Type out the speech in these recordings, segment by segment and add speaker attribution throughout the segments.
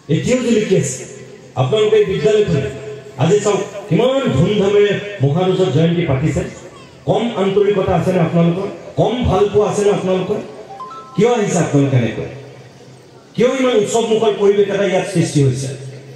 Speaker 1: এতিয়াও জিলিকি আছে আপোনালোকে বিদ্যালয়খনে আজি চাওক কিমান ধুমধামেৰে মহাৰাজৰ জয়ন্তী পাতিছে কম আন্তৰিকতা আছেনে আপোনালোকৰ কম ভাল পোৱা আছেনে আপোনালোকৰ কিয় আহিছে আপোনালোকে এনেকৈ কিয় ইমান উৎসৱমুখৰ পৰিৱেশ এটা ইয়াত সৃষ্টি হৈছে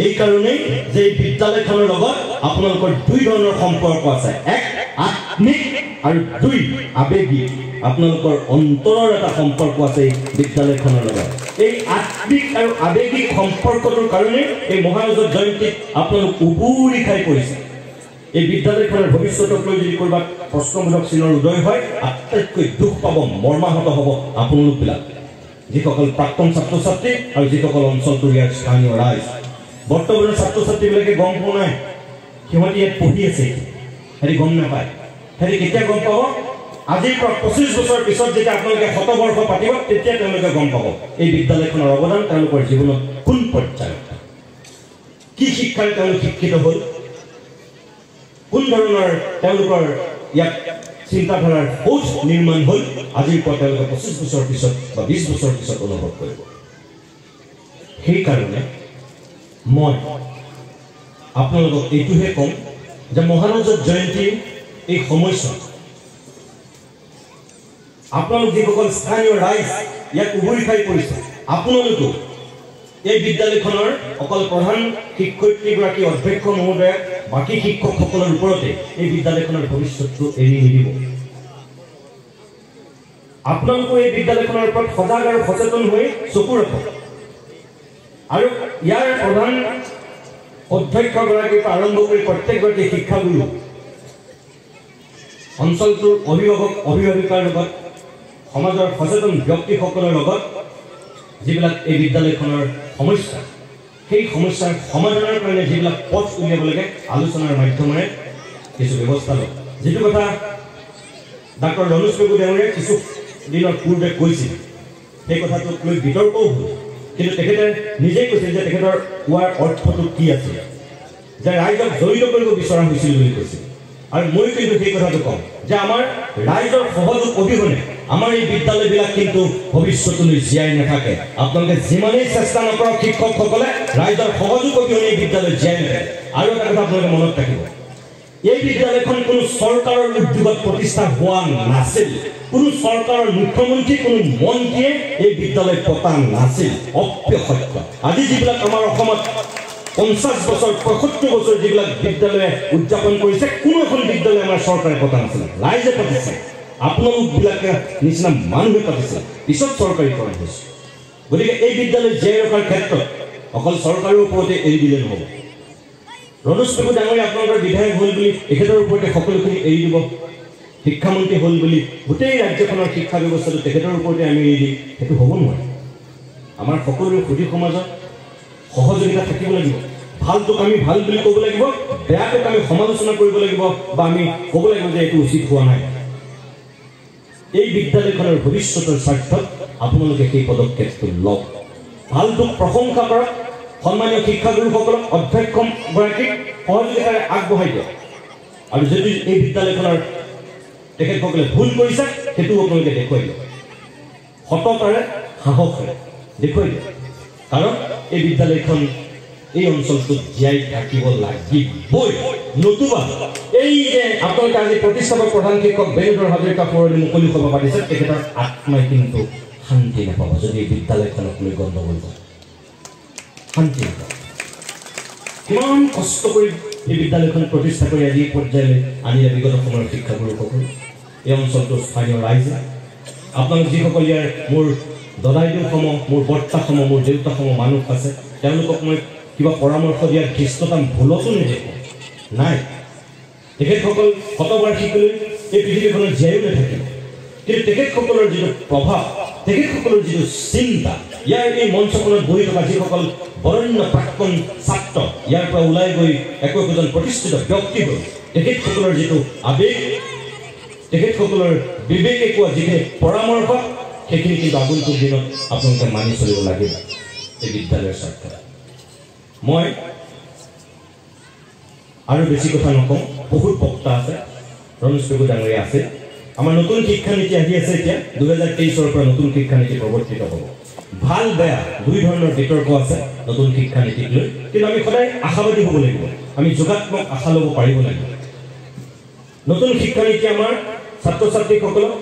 Speaker 1: এই কাৰণেই যে এই বিদ্যালয়খনৰ লগত আপোনালোকৰ দুই ধৰণৰ সম্পৰ্ক আছে এক আত্মিক আৰু দুই আবেগিক আপোনালোকৰ অন্তৰৰ এটা সম্পৰ্ক আছে এই বিদ্যালয়খনৰ লগত এই আত্মিক আৰু আবেগিক সম্পৰ্কটোৰ কাৰণে এই মহাৰাজৰ জয়ন্তীত আপোনালোক উবুৰি খাই পৰিছে এই বিদ্যালয়খনৰ ভৱিষ্যতক লৈ যদি কৰবাত প্ৰশ্নবোধক চিনৰ উদয় হয় আটাইতকৈ দুখ পাব মৰ্মাহত হ'ব আপোনালোকবিলাক যিসকল প্ৰাক্তন ছাত্ৰ ছাত্ৰী আৰু যিসকল অঞ্চলটোৰ ইয়াৰ স্থানীয় ৰাইজ বৰ্তমানৰ ছাত্ৰ ছাত্ৰীবিলাকে গম পোৱা নাই সিহঁতি ইয়াত পঢ়ি আছে হেৰি গম নাপায় হেৰি কেতিয়া গম পাব আজিৰ পৰা 25 বছৰ পিছত যেতিয়া আপোনালোকে শতবৰ্ষ পাতিব তেতিয়া তেওঁলোকে গম পাব এই বিদ্যালয়খনৰ অৱদান তেওঁলোকৰ জীৱনত কোন পৰ্যায়ত কি শিক্ষাৰে তেওঁলোক শিক্ষিত হ'ল কোন ধৰণৰ তেওঁলোকৰ ইয়াত চিন্তাধাৰাৰ পথ নিৰ্মাণ হ'ল আজিৰ পৰা তেওঁলোকে 25 বছৰ পিছত বা 20 বছৰ পিছত অনুভৱ কৰিব সেইকাৰণে মই আপোনালোকক এইটোহে কম যে মহাৰাজৰ জয়ন্তী এই সময়ছোৱাত আপোনালোক যিসকল স্থানীয় ৰাইজ ইয়াত উবৰি খাই পৰিছে আপোনালোকেও এই বিদ্যালয়খনৰ অকল প্ৰধান শিক্ষয়িত্ৰীগৰাকী অধ্যক্ষ মহোদয় বাকী শিক্ষকসকলৰ ওপৰতে এই বিদ্যালয়খনৰ ভৱিষ্যতটো এৰি নিদিব আপোনালোকে এই বিদ্যালয়খনৰ ওপৰত সজাগ আৰু সচেতন হৈ চকু ৰাখক আৰু ইয়াৰ প্ৰধান অধ্যক্ষগৰাকীৰ পৰা আৰম্ভ কৰি প্ৰত্যেকগৰাকী শিক্ষাগুৰু অঞ্চলটোৰ অভিভাৱক অভিভাৱিকাৰ লগত সমাজৰ সচেতন ব্যক্তিসকলৰ লগত যিবিলাক এই বিদ্যালয়খনৰ সমস্যা সেই সমস্যাৰ সমাধানৰ কাৰণে যিবিলাক পথ উলিয়াব লাগে আলোচনাৰ মাধ্যমেৰে কিছু ব্যৱস্থা লওক যিটো কথা ডাক্তৰ ৰমেশ পেগু ডাঙৰীয়াই কিছু দিনৰ পূৰ্বে কৈছিল সেই কথাটোক লৈ বিতৰ্কও হ'ল কিন্তু তেখেতে নিজেই কৈছিল যে তেখেতৰ কোৱাৰ অৰ্থটো কি আছিল যে ৰাইজক জড়িত কৰিব বিচৰা হৈছিল বুলি কৈছিল আৰু মই কিন্তু সেই কথাটো কওঁ যে আমাৰ ৰাইজৰ সহযোগ অবিহনে আমাৰ এই বিদ্যালয়বিলাক কিন্তু ভৱিষ্যতলৈ জীয়াই নাথাকে আপোনালোকে যিমানেই চেষ্টা নকৰক শিক্ষকসকলে ৰাইজৰ সহযোগ অবিহনে এই বিদ্যালয় জীয়াই নাথাকে আৰু এটা কথা আপোনালোকে মনত ৰাখিব এই বিদ্যালয়খন কোনো চৰকাৰৰ উদ্যোগত প্ৰতিষ্ঠা হোৱা নাছিল কোনো চৰকাৰৰ মুখ্যমন্ত্ৰী কোনো মন্ত্ৰীয়ে এই বিদ্যালয় পতা নাছিল অপ্যসত্য আজি যিবিলাক আমাৰ অসমত 50 বছৰ 75 বছৰ যিবিলাক বিদ্যালয়ে উদযাপন কৰিছে কোনো এখন বিদ্যালয় আমাৰ চৰকাৰে পতা নাছিল ৰাইজে পাতিছে আপোনালোকবিলাকে নিচিনা মানুহে পাতিছে পিছত চৰকাৰীকৰণ হৈছে গতিকে এই বিদ্যালয় জীয়াই ৰখাৰ ক্ষেত্ৰত অকল চৰকাৰৰ ওপৰতে এৰি দিলে নহ'ব ৰমেশ পেগু ডাঙৰীয়া আপোনালোকৰ বিধায়ক হ'ল বুলি এখেতৰ ওপৰতে সকলোখিনি এৰি দিব শিক্ষামন্ত্ৰী হ'ল বুলি গোটেই ৰাজ্যখনৰ শিক্ষা ব্যৱস্থাটো তেখেতৰ ওপৰতে আমি এৰি দিম সেইটো হ'ব নোৱাৰে আমাৰ সকলোৰে সুধী সমাজত সহযোগিতা থাকিব লাগিব ভালটোক আমি ভাল বুলি ক'ব লাগিব বেয়াটোক আমি সমালোচনা কৰিব লাগিব বা আমি ক'ব লাগিব যে এইটো উচিত হোৱা নাই এই বিদ্যালয়খনৰ ভৱিষ্যতৰ স্বাৰ্থত আপোনালোকে সেই পদক্ষেপটো লওক ভালটোক প্ৰশংসা কৰক সন্মানীয় শিক্ষাগুৰুসকলক অধ্যক্ষগৰাকীক সহযোগিতাৰে আগবঢ়াই দিয়ক আৰু যদি এই বিদ্যালয়খনৰ তেখেতসকলে ভুল কৰিছে সেইটো আপোনালোকে দেখুৱাই দিয়ক সততাৰে সাহসেৰে দেখুৱাই দিয়ক কাৰণ এই বিদ্যালয়খন এই অঞ্চলটোত জীয়াই থাকিব লাগিবই নতুবা এই যে আপোনালোকে আজি প্ৰতিষ্ঠাপক প্ৰধান শিক্ষক বেণুধৰ হাজৰিকা পৌৰলৈ মুকলি সভা পাতিছে তেখেতৰ আত্মাই কিন্তু শান্তি নাপাব যদি এই বিদ্যালয়খনক লৈ গণ্ডগোল কৰে শান্তি নাপাব কিমান কষ্ট কৰি এই বিদ্যালয়খন প্ৰতিষ্ঠা কৰি আজি পৰ্যায়লৈ আনিলে বিগত সময়ৰ শিক্ষাগুৰুসকল এই অঞ্চলটোৰ স্থানীয় ৰাইজে আপোনালোক যিসকল ইয়াৰ মোৰ দদাইদেউসমূহ মোৰ বৰ্তাসমূহ মোৰ দেউতাসমূহ মানুহ আছে তেওঁলোকক মই কিবা পৰামৰ্শ দিয়াৰ ধৃষ্টতা ভুলতো নেদেখোঁ নাই তেখেতসকল শতবাৰ্ষিকীলৈ এই পৃথিৱীখনত জীয়াইও নাথাকিব কিন্তু তেখেতসকলৰ যিটো প্ৰভাৱ তেখেতসকলৰ যিটো চিন্তা ইয়াৰ এই মঞ্চখনত বহি থকা যিসকল বৰণ্য প্ৰাক্তন ছাত্ৰ ইয়াৰ পৰা ওলাই গৈ একোজন প্ৰতিষ্ঠিত ব্যক্তি হ'ল তেখেতসকলৰ যিটো আবেগ তেখেতসকলৰ বিবেকে কোৱা যিখিনি পৰামৰ্শ সেইখিনি কিন্তু আগন্তুক দিনত আপোনালোকে মানি চলিব লাগিব এই বিদ্যালয়ৰ স্বাৰ্থত মই আৰু বেছি কথা নকওঁ বহুত বক্তা আছে ৰমেশ পেগু ডাঙৰীয়া আছে আমাৰ নতুন শিক্ষানীতি আহি আছে এতিয়া 2023 পৰা নতুন শিক্ষানীতি প্ৰৱৰ্তিত হ'ব ভাল বেয়া দুই ধৰণৰ বিতৰ্ক আছে নতুন শিক্ষানীতিক লৈ কিন্তু আমি সদায় আশাবাদী হ'ব লাগিব আমি যোগাত্মক আশা ল'ব পাৰিব লাগিব নতুন শিক্ষানীতি আমাৰ ছাত্ৰ ছাত্ৰীসকলক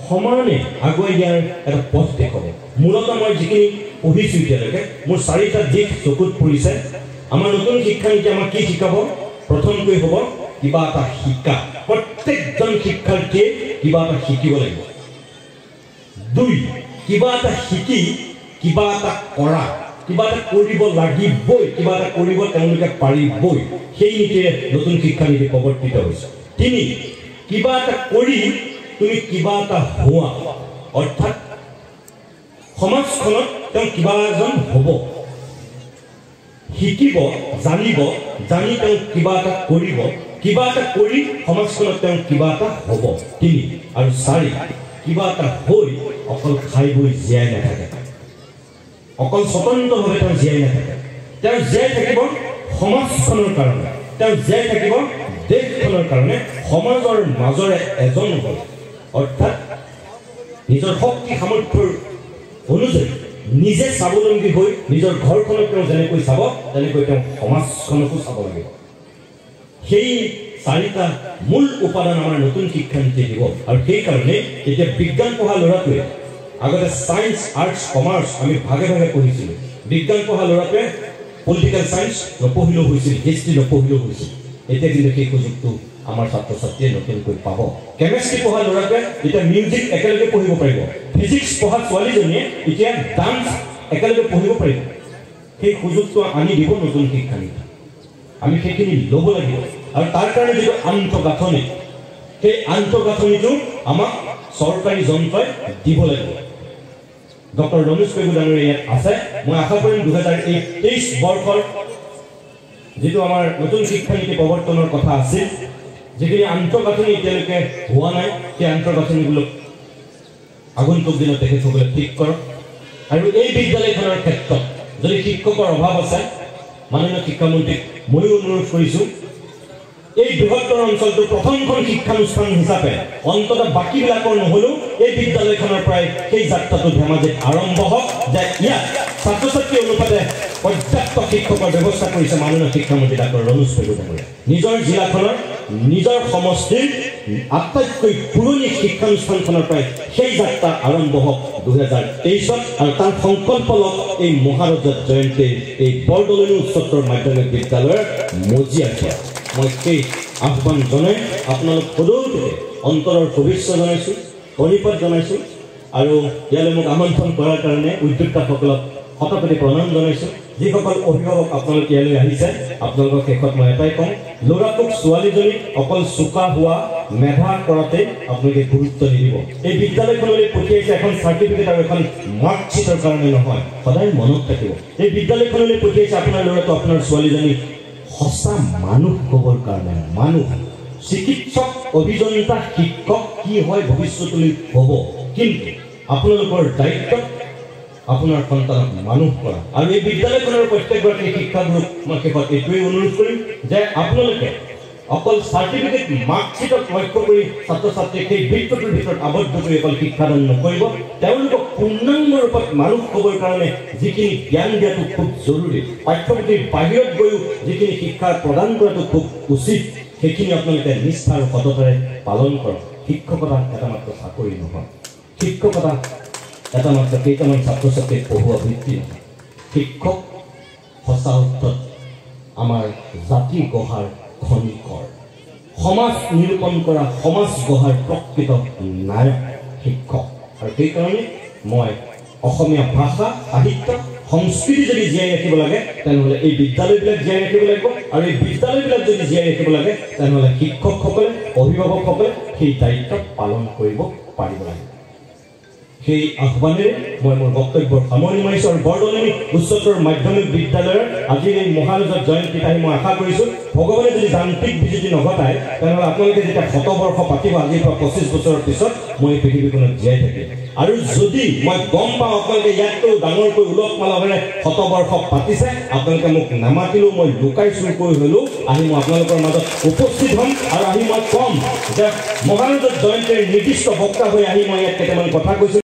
Speaker 1: সমানে আগুৱাই দিয়াৰ এটা পথ দেখাব মূলত মই যিখিনি পঢ়িছো এতিয়ালৈকে মোৰ চাৰিটা দিশ চকুত পৰিছে আমাৰ নতুন শিক্ষানীতি আমাক কি শিকাব প্ৰথমকৈ হ'ব কিবা এটা শিকা প্ৰত্যেকজন শিক্ষাৰ্থীয়ে কিবা এটা শিকিব লাগিব দুই কিবা এটা শিকি কিবা এটা কৰা কিবা এটা কৰিব লাগিবই কিবা এটা কৰিব তেওঁলোকে পাৰিবই সেই নীতিৰে নতুন শিক্ষানীতি প্ৰৱৰ্তিত হৈছে তিনি কিবা এটা কৰি তুমি কিবা এটা হোৱা অৰ্থাৎ সমাজখনত তেওঁ কিবা এজন হ'ব শিকিব জানিব জানি তেওঁ কিবা এটা কৰিব কিবা এটা কৰি সমাজখনত তেওঁ কিবা এটা হ'ব তিনি আৰু চাৰি কিবা এটা হৈ অকল খাই বৈ জীয়াই নাথাকে অকল স্বতন্ত্ৰভাৱে তেওঁ জীয়াই নাথাকে তেওঁ জীয়াই থাকিব সমাজখনৰ কাৰণে তেওঁ জীয়াই থাকিব দেশখনৰ কাৰণে সমাজৰ মাজৰে এজন হ'ব অৰ্থাৎ নিজৰ শক্তি সামৰ্থ্যৰ অনুযায়ী নিজে স্বাৱলম্বী হৈ নিজৰ ঘৰখনক তেওঁ যেনেকৈ চাব তেনেকৈ তেওঁ সমাজখনকো চাব লাগিব সেই চাৰিটা মূল উপাদান আমাৰ নতুন শিক্ষানীতি দিব আৰু সেইকাৰণে এতিয়া বিজ্ঞান পঢ়া ল'ৰাটোৱে আগতে ছায়েন্স আৰ্টছ কমাৰ্চ আমি ভাগে ভাগে পঢ়িছিলোঁ বিজ্ঞান পঢ়া ল'ৰাটোৱে পলিটিকেল ছায়েন্স নপঢ়িলেও হৈছিল হিষ্ট্ৰী নপঢ়িলেও হৈছিল এতিয়া কিন্তু সেই সুযোগটো আমাৰ ছাত্ৰ ছাত্ৰীয়ে নতুনকৈ পাব কেমেষ্ট্ৰি পঢ়া ল'ৰাটোৱে এতিয়া মিউজিক একেলগে পঢ়িব পাৰিব ফিজিক্স পঢ়া ছোৱালীজনীয়ে এতিয়া ডান্স একেলগে পঢ়িব পাৰিব সেই সুযোগটো আনি দিব নতুন শিক্ষানীতি আমি সেইখিনি ল'ব লাগিব আৰু তাৰ কাৰণে যিটো আন্তঃগাঁথনি সেই আন্তঃগাঁথনিটো আমাক চৰকাৰী যন্ত্ৰই দিব লাগিব ডক্টৰ ৰমেশ পেগু ডাঙৰীয়া ইয়াত আছে মই আশা কৰিম 2023 বৰ্ষৰ যেটো আমাৰ নতুন শিক্ষানীতি প্ৰৱৰ্তনৰ কথা আছিল যিখিনি আন্তঃগাঁথনি এতিয়ালৈকে হোৱা নাই সেই আন্তঃগাঁথনিগুলো আগন্তুক দিনত তেখেতসকলে ঠিক কৰক আৰু এই বিদ্যালয়খনৰ ক্ষেত্ৰত যদি শিক্ষকৰ অভাৱ আছে মাননীয় শিক্ষামন্ত্ৰীক ময়ো অনুৰোধ কৰিছোঁ এই বৃহত্তৰ অঞ্চলটো প্ৰথমখন শিক্ষানুষ্ঠান হিচাপে অন্তত বাকীবিলাকৰ নহ'লেও এই বিদ্যালয়খনৰ পৰাই সেই যাত্ৰাটো ধেমাজিত আৰম্ভ হওক যে ইয়াত ছাত্ৰ ছাত্ৰী অনুপাতে পৰ্যাপ্ত শিক্ষকৰ ব্যৱস্থা কৰিছে মাননীয় শিক্ষামন্ত্ৰী ডাক্তৰ ৰমেশ পেগু ডাঙৰীয়াই নিজৰ জিলাখনৰ নিজৰ সমষ্টিৰ আটাইতকৈ পুৰণি শিক্ষানুষ্ঠানখনৰ পৰাই সেই যাত্ৰা আৰম্ভ হওক 2023 আৰু তাৰ সংকল্প লওক এই মহাৰজত জয়ন্তীৰ এই বৰদলনি উচ্চতৰ মাধ্যমিক বিদ্যালয়ৰ মজিয়াত মই সেই আহ্বান জনাই আপোনালোক সদৌতে অন্তৰৰ শুভেচ্ছা জনাইছোঁ ধন্যবাদ জনাইছোঁ আৰু ইয়ালৈ মোক আমন্ত্ৰণ কৰাৰ কাৰণে উদ্যোক্তাসকলক শতকোটি প্ৰণাম জনাইছোঁ যিসকল অভিভাৱক আপোনালোক ইয়ালৈ আহিছে আপোনালোকক শেষত মই এটাই কওঁ ল'ৰাটোক ছোৱালীজনীক অকল চোকা হোৱা মেধা কৰাতে আপোনালোকে গুৰুত্ব নিদিব এই বিদ্যালয়খনলৈ পঠিয়াইছে এখন চাৰ্টিফিকেট আৰু এখন মাৰ্কশ্বিটৰ কাৰণে নহয় সদায় মনত থাকিব এই বিদ্যালয়খনলৈ পঠিয়াইছে আপোনাৰ ল'ৰাটো আপোনাৰ ছোৱালীজনী সঁচা মানুহ হ'বৰ কাৰণে মানুহ চিকিৎসক অভিযন্তা শিক্ষক কি হয় ভৱিষ্যতলৈ হ'ব কিন্তু আপোনালোকৰ দায়িত্ব আপোনাৰ সন্তানক মানুহ কৰা আৰু এই বিদ্যালয়খনৰ প্ৰত্যেকগৰাকী শিক্ষাগুৰুক মই শেষত এইটোৱেই অনুৰোধ কৰিম যে আপোনালোকে অকল চাৰ্টিফিকেট মাৰ্কশ্বিটক লক্ষ্য কৰি ছাত্ৰ ছাত্ৰীক সেই বৃত্তটোৰ ভিতৰত আবদ্ধ কৰি অকল শিক্ষাদান নকৰিব তেওঁলোকক পূৰ্ণাংগ ৰূপত মানুহ হ'বৰ কাৰণে যিখিনি জ্ঞান দিয়াটো খুব জৰুৰী পাঠ্যপুথিৰ বাহিৰত গৈও যিখিনি শিক্ষা প্ৰদান কৰাটো খুব উচিত সেইখিনি আপোনালোকে নিষ্ঠা আৰু সততাৰে পালন কৰক শিক্ষকতা এটা মাত্ৰ চাকৰি নহয় শিক্ষকতা এটা মাত্ৰ কেইটামান ছাত্ৰ ছাত্ৰীক পঢ়োৱা বৃত্তি নহয় শিক্ষক সঁচা অৰ্থত আমাৰ জাতি গঢ়াৰ খনিকৰ সমাজ নিৰূপণ কৰা সমাজ গঢ়াৰ প্ৰকৃত নায়ক শিক্ষক আৰু সেইকাৰণে মই অসমীয়া ভাষা সাহিত্য সংস্কৃতি যদি জীয়াই ৰাখিব লাগে তেনেহ'লে এই বিদ্যালয়বিলাক জীয়াই ৰাখিব লাগিব আৰু এই বিদ্যালয়বিলাক যদি জীয়াই ৰাখিব লাগে তেনেহ'লে শিক্ষকসকলে অভিভাৱকসকলে সেই দায়িত্ব পালন কৰিব পাৰিব লাগিব সেই আহ্বানেৰে মই মোৰ বক্তব্যৰ সামৰণি মাৰিছোঁ আৰু বৰদলনি উচ্চতৰ মাধ্যমিক বিদ্যালয়ৰ আজিৰ এই মহাৰাজৰ জয়ন্তীত আহি মই আশা কৰিছোঁ ভগৱানে যদি যান্ত্ৰিক বিজুতি নঘটায় তেনেহ'লে আপোনালোকে যেতিয়া 100 বৰ্ষ পাতিব আজিৰ পৰা 25 বছৰৰ পিছত মই এই পৃথিৱীখনত জীয়াই থাকিম আৰু যদি মই গম পাওঁ আপোনালোকে ইয়াতকৈ ডাঙৰকৈ উলট মালহেৰে 100 বৰ্ষ পাতিছে আপোনালোকে মোক নামাতিলেও মই লুকাই চুৰ কৰি হ'লেও আহি মই আপোনালোকৰ মাজত উপস্থিত হ'ম আৰু আহি মই ক'ম যে মহাৰাজৰ জয়ন্তীৰ নিৰ্দিষ্ট বক্তা হৈ আহি মই ইয়াত কেইটামান কথা কৈছোঁ